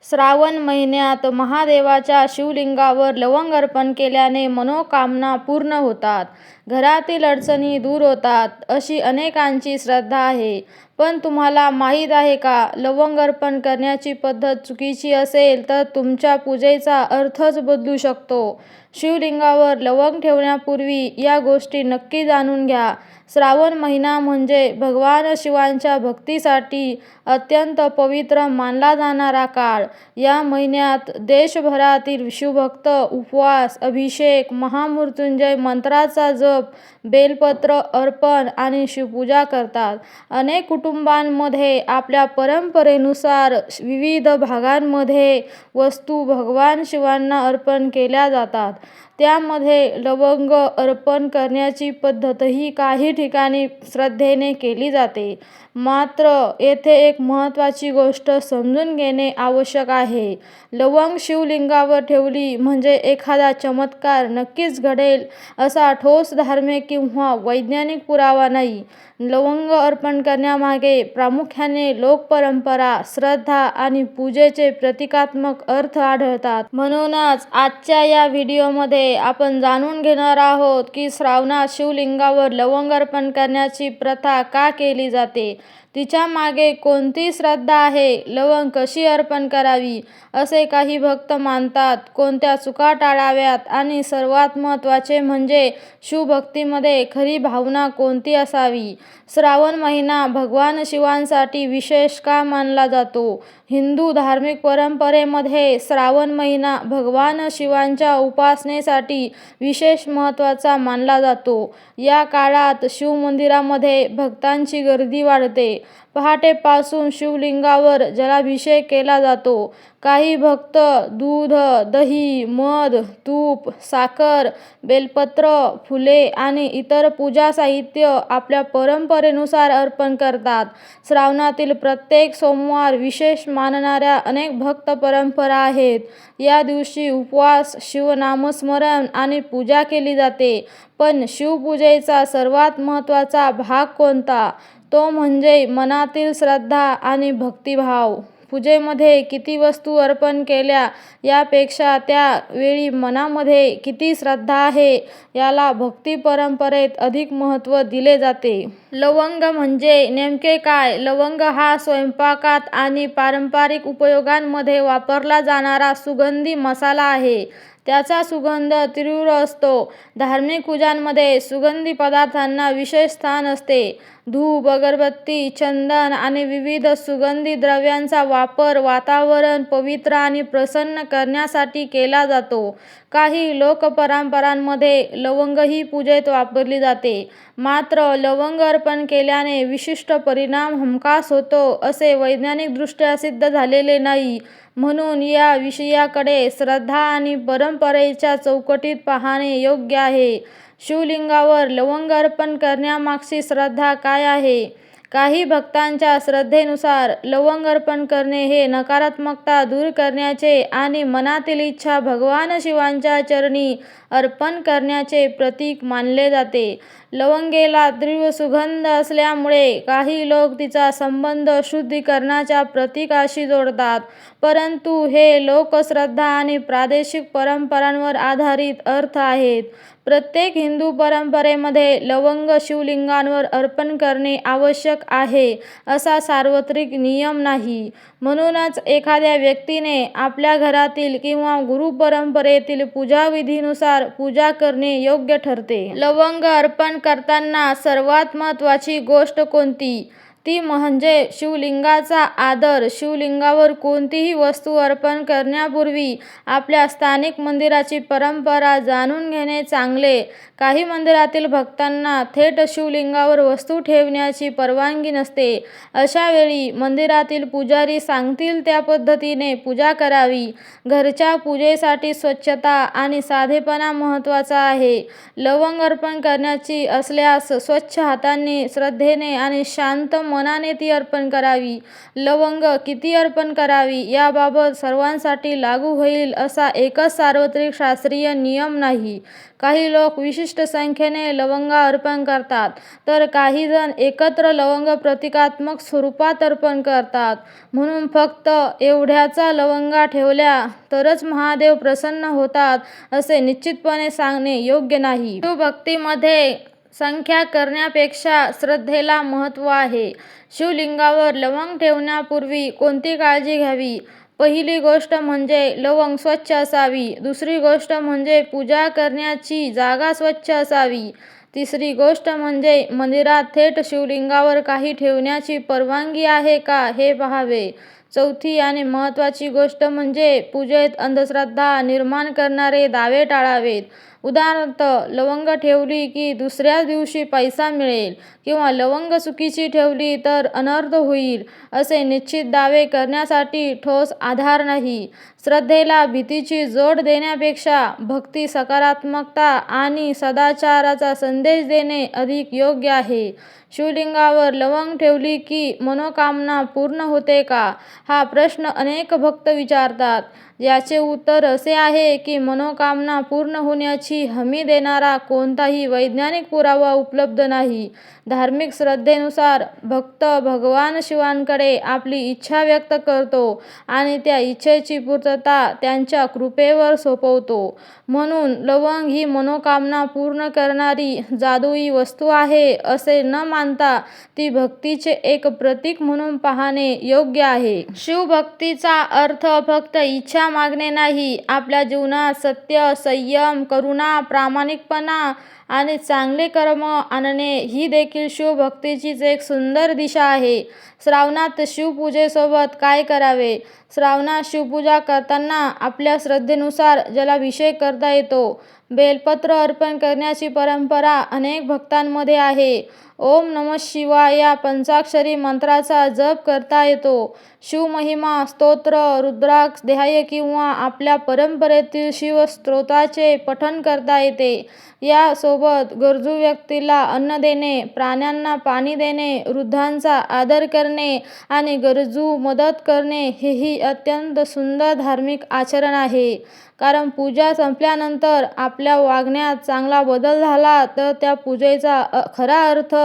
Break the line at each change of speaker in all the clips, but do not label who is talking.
श्रावण महिन्यात महादेवाच्या शिवलिंगावर लवंग अर्पण केल्याने मनोकामना पूर्ण होतात, घरातील अडचणी दूर होतात अशी अनेकांची श्रद्धा आहे. पण तुम्हाला माहीत आहे का, लवंग अर्पण करण्याची पद्धत चुकीची असेल तर तुमच्या पूजेचा अर्थच बदलू शकतो. शिवलिंगावर लवंग ठेवण्यापूर्वी या गोष्टी नक्की जाणून घ्या. श्रावण महिना म्हणजे भगवान शिवांच्या भक्तीसाठी अत्यंत पवित्र मानला जाणारा काळ. या महिन्यात देशभरातील शिवभक्त उपवास, अभिषेक, महामृत्युंजय मंत्राचा जप, बेलपत्र अर्पण आणि शिवपूजा करतात. अनेक कुटुंबांमध्ये आपल्या परंपरेनुसार विविध भागांमध्ये वस्तू भगवान शिवांना अर्पण केल्या जातात. त्यामध्ये लवंग अर्पण करण्याची पद्धतही काही ठिकाणी श्रद्धेने केली जाते. मात्र येथे एक महत्त्वाची गोष्ट समजून घेणे आवश्यक आहे. लवंग शिवलिंगावर ठेवली म्हणजे एखादा चमत्कार नक्कीच घडेल असा ठोस धार्मिक किंवा वैज्ञानिक पुरावा नाही. लवंग अर्पण करण्यामागे प्रामुख्याने लोकपरंपरा, श्रद्धा आणि पूजेचे प्रतिकात्मक अर्थ आढळतात. म्हणूनच आजच्या या व्हिडिओमध्ये आपण जाणून घेणार आहोत की श्रावणात शिवलिंगावर लवंग अर्पण करण्याची प्रथा का केली जाते, तिच्या मागे कोणती श्रद्धा आहे, लवंग कशी अर्पण करावी असे काही भक्त मानतात, कोणत्या चुका टाळाव्यात आणि सर्वात महत्त्वाचे म्हणजे शिवभक्तीमध्ये खरी भावना कोणती असावी. श्रावण महिना भगवान शिवांसाठी विशेष का मानला जातो? हिंदू धार्मिक परंपरेमध्ये श्रावण महिना भगवान शिवांच्या उपासनेसाठी विशेष महत्त्वाचा मानला जातो. या काळात शिवमंदिरामध्ये भक्तांची गर्दी वाढते. पहाटेपासून शिवलिंगावर जलाभिषेक केला जातो. काही भक्त दूध, दही, मध, तूप, साखर, बेलपत्र, फुले आणि इतर पूजा साहित्य आपल्या परंपरेनुसार अर्पण करतात. श्रावणातील प्रत्येक सोमवार विशेष मानणाऱ्या अनेक भक्त परंपरा आहेत. या दिवशी उपवास, शिवनामस्मरण आणि पूजा केली जाते. पण शिवपूजेचा सर्वात महत्त्वाचा भाग कोणता? तो म्हणजे मनातील श्रद्धा आणि भक्तिभाव. पूजेमध्ये किती वस्तू अर्पण केल्या यापेक्षा त्या वेळी मनामध्ये किती श्रद्धा आहे याला भक्ती परंपरेत अधिक महत्त्व दिले जाते. लवंग म्हणजे नेमके काय? लवंग हा स्वयंपाकात आणि पारंपरिक उपयोगांमध्ये वापरला जाणारा सुगंधी मसाला आहे. त्याचा सुगंध तीव्र असतो. धार्मिक पूजांमध्ये सुगंधी पदार्थांना विशेष स्थान असते. धूप, अगरबत्ती, चंदन आणि विविध सुगंधी द्रव्यांचा वापर वातावरण पवित्र आणि प्रसन्न करण्यासाठी केला जातो. काही लोकपरंपरांमध्ये लवंगही पूजेत वापरली जाते. मात्र लवंग अर्पण केल्याने विशिष्ट परिणाम हमखास होतो असे वैज्ञानिकदृष्ट्या सिद्ध झालेले नाही. म्हणून या विषयाकडे श्रद्धा आणि परंपरेच्या चौकटीत पाहणे योग्य आहे. शिवलिंगावर लवंग अर्पण करण्यामागची श्रद्धा काय आहे? काही भक्तांच्या श्रद्धेनुसार लवंग अर्पण करणे हे नकारात्मकता दूर करण्याचे आणि मनातील इच्छा भगवान शिवांच्या चरणी अर्पण करण्याचे प्रतीक मानले जाते. लवंगेला तीव्र सुगंध असल्यामुळे काही लोक तिचा संबंध शुद्धीकरणाच्या प्रतीकाशी जोडतात. परंतु हे लोकश्रद्धा आणि प्रादेशिक परंपरांवर आधारित अर्थ आहेत. प्रत्येक हिंदू परंपरेमध्ये लवंग शिवलिंगावर अर्पण करणे आवश्यक आहे असा सार्वत्रिक नियम नाही. म्हणूनच एखाद्या व्यक्तीने आपल्या घरातील किंवा गुरुपरंपरेतील पूजाविधीनुसार पूजा करणे योग्य ठरते. लवंग अर्पण करताना सर्वात महत्त्वाची गोष्ट कोणती? ती म्हणजे शिवलिंगाचा आदर. शिवलिंगावर कोणतीही वस्तू अर्पण करण्यापूर्वी आपल्या स्थानिक मंदिराची परंपरा जाणून घेणे चांगले. काही मंदिरातील भक्तांना थेट शिवलिंगावर वस्तू ठेवण्याची परवानगी नसते. अशा वेळी मंदिरातील पुजारी सांगतील त्या पद्धतीने पूजा करावी. घरच्या पूजेसाठी स्वच्छता आणि साधेपणा महत्त्वाचा आहे. लवंग अर्पण करण्याची असल्यास स्वच्छ हातांनी, श्रद्धेने आणि शांत मनाने ती अर्पण करावी. लवंग किती अर्पण करावी याबाबत सर्वांसाठी लागू होईल असा एकच सार्वत्रिक शास्त्रीय नियम नाही. काही लोक विशिष्ट संख्येने लवंगा अर्पण करतात, तर काही जण एकत्र लवंग प्रतिकात्मक स्वरूपात अर्पण करतात. म्हणून फक्त एवढ्याचा लवंगा ठेवल्या तरच महादेव प्रसन्न होतात असे निश्चितपणे सांगणे योग्य नाही. शिवभक्तीमध्ये संख्या करण्यापेक्षा श्रद्धेला महत्त्व आहे. शिवलिंगावर लवंग ठेवण्यापूर्वी कोणती काळजी घ्यावी? पहिली गोष्ट म्हणजे लवंग स्वच्छ असावी. दुसरी गोष्ट म्हणजे पूजा करण्याची जागा स्वच्छ असावी. तिसरी गोष्ट म्हणजे मंदिरात थेट शिवलिंगावर काही ठेवण्याची परवानगी आहे का हे पाहावे. चौथी आणि महत्त्वाची गोष्ट म्हणजे पूजेत अंधश्रद्धा निर्माण करणारे दावे टाळावेत. उदाहरणार्थ, लवंग ठेवली की दुसऱ्याच दिवशी पैसा मिळेल किंवा लवंग चुकीची ठेवली तर अनर्थ होईल असे निश्चित दावे करण्यासाठी ठोस आधार नाही. श्रद्धेला भीतीची जोड देण्यापेक्षा भक्ती, सकारात्मकता आणि सदाचाराचा संदेश देणे अधिक योग्य आहे. शिवलिंगावर लवंग ठेवली की मनोकामना पूर्ण होते का हा प्रश्न अनेक भक्त विचारतात. याचे उत्तर असे आहे की मनोकामना पूर्ण होण्याची हमी देणारा कोणताही वैज्ञानिक पुरावा उपलब्ध नाही. धार्मिक श्रद्धेनुसार भक्त भगवान शिवांकडे आपली इच्छा व्यक्त करतो आणि त्या इच्छेची पूर्तता त्यांच्या कृपेवर सोपवतो. म्हणून लवंग ही मनोकामना पूर्ण करणारी जादुई वस्तू आहे असे न मानता ती भक्तीचे एक प्रतीक म्हणून पाहणे योग्य आहे. शिवभक्तीचा अर्थ फक्त इच्छा मागणे नाही. आपल्या जीवनात सत्य, संयम, करुणा, प्रामाणिकपणा आणि चांगले कर्म आणणे ही देखील शिवभक्तीचीच एक सुंदर दिशा आहे. श्रावणात शिवपूजेसोबत काय करावे? श्रावणात शिवपूजा करताना आपल्या श्रद्धेनुसार जलाभिषेक करता येतो. बेलपत्र अर्पण करण्याची परंपरा अनेक भक्तांमध्ये आहे. ओम नमः शिवाय या पंचाक्षरी मंत्राचा जप करता येतो. शिवमहिमा स्तोत्र, रुद्राक्ष, ध्याय किंवा आपल्या परंपरेतील शिवस्तोत्राचे पठण करता येते. यासोबत गरजू व्यक्तीला अन्न देणे, प्राण्यांना पाणी देणे, वृद्धांचा आदर करणे आणि गरजू मदत करणे हेही अत्यंत सुंदर धार्मिक आचरण आहे. कारण पूजा संपल्यानंतर आपल्या वागण्यात चांगला बदल झाला तर त्या पूजेचा खरा अर्थ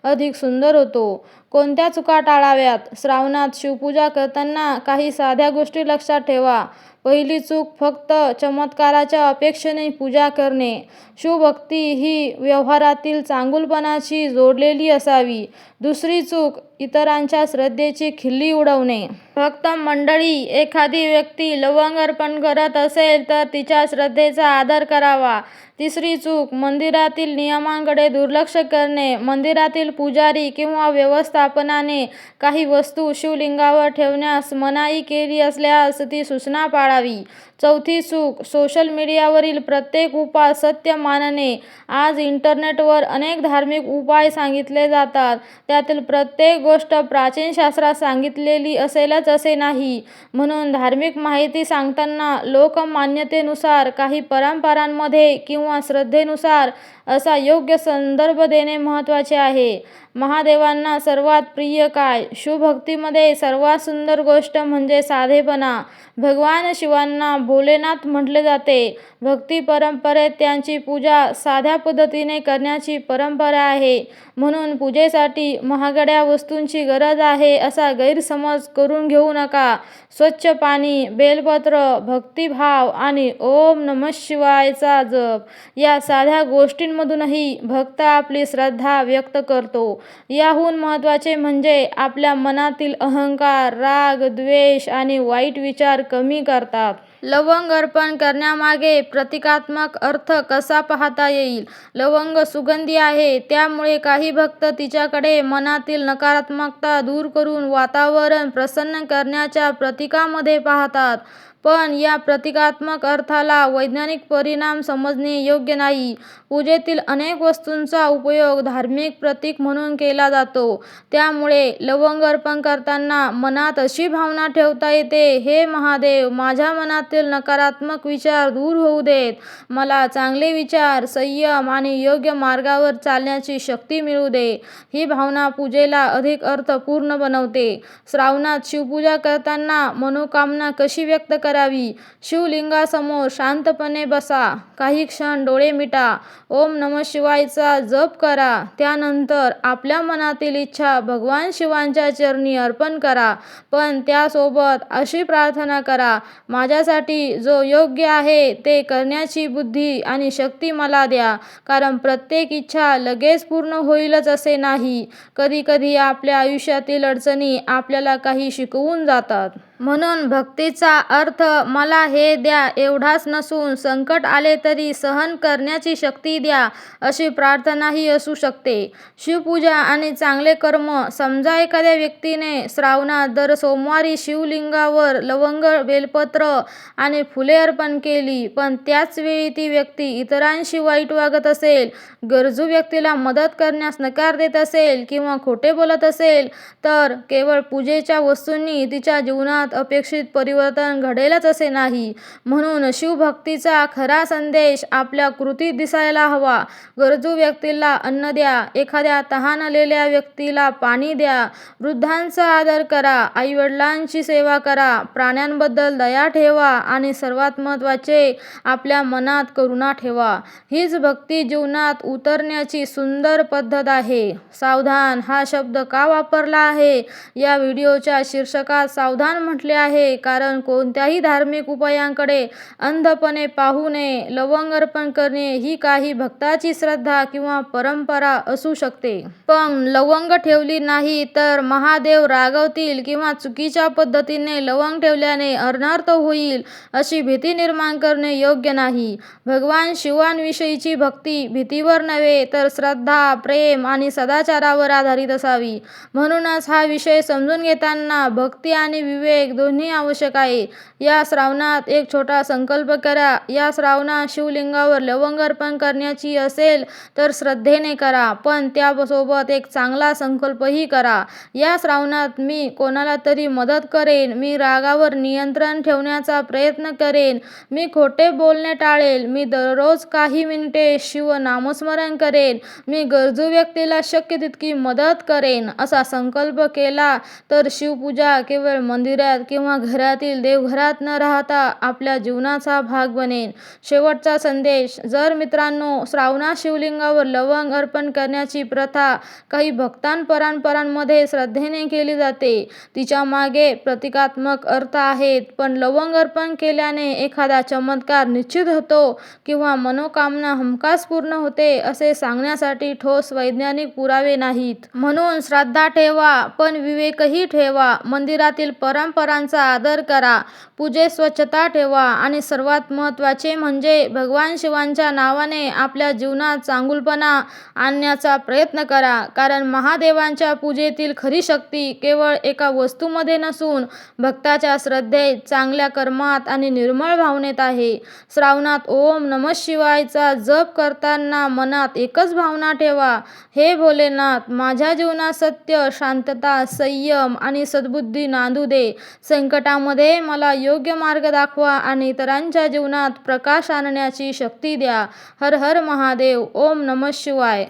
अधिक सुंदर होतो. कोणत्या चुका टाळाव्यात? श्रावणात शिवपूजा करताना काही साध्या गोष्टी लक्षात ठेवा. पहिली चूक, फक्त चमत्काराच्या अपेक्षेने पूजा करणे. शिवभक्ती ही व्यवहारातील चांगुलपणाशी जोडलेली असावी. दुसरी चूक, इतरांच्या श्रद्धेची खिल्ली उडवणे. भक्त मंडळी, एखादी व्यक्ती लवंग अर्पण करत असेल तर तिच्या श्रद्धेचा आदर करावा. तिसरी चूक, मंदिरातील नियमांकडे दुर्लक्ष करणे. मंदिरातील पुजारी किंवा व्यवस्थापनाने काही वस्तू शिवलिंगावर ठेवण्यास मनाई केली असल्यास ती सूचना पाळावी. चौथी चूक, सोशल मीडियावरील प्रत्येक उपाय सत्य मानणे. आज इंटरनेटवर अनेक धार्मिक उपाय सांगितले जातात. त्यातील प्रत्येक गोष्ट प्राचीन शास्त्रात सांगितलेली असेलच असे नाही. म्हणून धार्मिक माहिती सांगताना लोकमान्यतेनुसार, काही परंपरांमध्ये किंवा श्रद्धेनुसार असा योग्य संदर्भ देणे महत्त्वाचे आहे. महादेवांना सर्वात प्रिय काय? शिवभक्तीमध्ये सर्वात सुंदर गोष्ट म्हणजे साधेपणा. भगवान शिवांना भोलेनाथ म्हटले जाते. भक्ती परंपरेत त्यांची पूजा साध्या पद्धतीने करण्याची परंपरा आहे. म्हणून पूजेसाठी महागड्या वस्तूंची गरज आहे असा गैरसमज करून घेऊ नका. स्वच्छ पाणी, बेलपत्र, भक्तिभाव आणि ओम नमः शिवायचा जप या साध्या गोष्टींमधूनही भक्त आपली श्रद्धा व्यक्त करतो. याहून महत्त्वाचे म्हणजे आपल्या मनातील अहंकार, राग, द्वेष आणि वाईट विचार कमी करतात. लवंग अर्पण करण्यामागे प्रतिकात्मक अर्थ कसा पाहता येईल? लवंग सुगंधी आहे, त्यामुळे काही भक्त तिच्याकडे मनातील नकारात्मकता दूर करून वातावरण प्रसन्न करण्याच्या प्रतीकामध्ये पाहतात. पण या प्रतिकात्मक अर्थाला वैज्ञानिक परिणाम समजणे योग्य नाही. पूजेतील अनेक वस्तूंचा उपयोग धार्मिक प्रतीक म्हणून केला जातो. त्यामुळे लवंग अर्पण करताना मनात अशी भावना ठेवता येते, हे महादेव, माझ्या मनात मनातील नकारात्मक विचार दूर होऊ देत. मला चांगले विचार, संयम आणि योग्य मार्गावर चालण्याची शक्ती मिळू दे. ही भावना पूजेला अधिक अर्थपूर्ण बनवते. श्रावणात शिवपूजा करताना मनोकामना कशी व्यक्त करावी? शिवलिंगासमोर शांतपणे बसा. काही क्षण डोळे मिटा. ओम नमः शिवायचा जप करा. त्यानंतर आपल्या मनातील इच्छा भगवान शिवांच्या चरणी अर्पण करा. पण त्यासोबत अशी प्रार्थना करा, माझ्यासाठी जो योग्य आहे ते करण्याची बुद्धी आणि शक्ती मला द्या. कारण प्रत्येक इच्छा लगेच पूर्ण होईलच असे नाही. कधी कधी आपल्या आयुष्यातील अडचणी आपल्याला काही शिकवून जातात. म्हणून भक्तीचा अर्थ मला हे द्या एवढाच नसून संकट आले तरी सहन करण्याची शक्ती द्या अशी प्रार्थनाही असू शकते. शिवपूजा आणि चांगले कर्म. समजा एखाद्या व्यक्तीने श्रावणात दर सोमवारी शिवलिंगावर लवंग, बेलपत्र आणि फुले अर्पण केली, पण त्याच वेळी ती व्यक्ती इतरांशी वाईट वागत असेल, गरजू व्यक्तीला मदत करण्यास नकार देत असेल किंवा खोटे बोलत असेल, तर केवळ पूजेच्या वस्तूंनी तिच्या जीवनात अपेक्षित परिवर्तन घडेलच असे नाही. म्हणून शिवभक्तीचा खरा संदेश आपल्या कृतीत दिसायला हवा. गरजू व्यक्तीला अन्न द्या, एखाद्या तहानलेल्या व्यक्तीला पाणी द्या, वृद्धांचा आदर करा, आईवडिलांची सेवा करा, प्राण्यांबद्दल दया ठेवा आणि सर्वात महत्त्वाचे, आपल्या मनात करुणा ठेवा. हीच भक्ती जीवनात उतरण्याची सुंदर पद्धत आहे. सावधान हा शब्द का वापरला आहे? या व्हिडिओच्या शीर्षकात सावधान म्हटले आहे कारण कोणत्याही धार्मिक उपायांकडे अंधपणे पाहू नये. लवंग अर्पण करणे ही काही भक्ताची श्रद्धा किंवा परंपरा असू शकते. पण लवंग ठेवली नाही तर महादेव रागवतील किंवा चुकीच्या पद्धतीने लवंग ठेवल्याने अनर्थ होईल अशी भीती निर्माण करणे योग्य नाही. भगवान शिवांविषयीची भक्ती भीतीवर नव्हे तर श्रद्धा, प्रेम आणि सदाचारावर आधारित असावी. म्हणूनच हा विषय समजून घेताना भक्ती आणि विवेक दोन्ही आवश्यक आहे. या श्रावणात एक छोटा संकल्प करा. या श्रावणात शिवलिंगावर लवंग अर्पण करण्याची असेल तर श्रद्धेने करा, पण त्यासोबत एक चांगला संकल्पही करा. या श्रावणात मी कोणाला तरी मदत करेन, मी रागावर नियंत्रण ठेवण्याचा प्रयत्न करेन, मी खोटे बोलणे टाळेल, मी दररोज काही मिनिटे शिव नामस्मरण करेन, मी गरजू व्यक्तीला शक्य तितकी मदत करेन असा संकल्प केला तर शिवपूजा केवळ मंदिरात किंवा घरातील देवघरात न राहता आपल्या जीवनाचा भाग बनेल. शेवटचा संदेश. जर मित्रांनो, श्रावणात शिवलिंगावर लवंग अर्पण करण्याची प्रथा काही भक्तांपरांपरांमध्ये श्रद्धेने केली जाते. तिच्या मागे प्रतिकात्मक अर्थ आहेत. पण लवंग अर्पण केल्याने एखादा चमत्कार निश्चित होतो किंवा मनोकामना हमखास पूर्ण होते असे सांगण्यासाठी ठोस वैज्ञानिक पुरावे नाहीत. म्हणून श्रद्धा ठेवा, पण विवेकही ठेवा. मंदिरातील परंपरांचा आदर करा, पूजेत स्वच्छता ठेवा आणि सर्वात महत्त्वाचे म्हणजे भगवान शिवांच्या नावाने आपल्या जीवनात चांगुलपणा आणण्याचा प्रयत्न करा. कारण महादेवांच्या पूजेतील खरी शक्ती केवळ एका वस्तूमध्ये नसून भक्ताच्या श्रद्धेत, चांगल्या कर्मात आणि निर्मळ भावनेत आहे. श्रावणात ओम नमः शिवायचा जप करताना मनात एकच भावना ठेवा, हे भोलेनाथ, माझ्या जीवनात सत्य, शांतता, संयम आणि सद्बुद्धी नांदू दे. संकटामध्ये मला योग्य मार्ग दाखवा आणि इतरांच्या जीवनात प्रकाश आणण्याची शक्ती द्या. हर हर महादेव. ओम नमः शिवाय.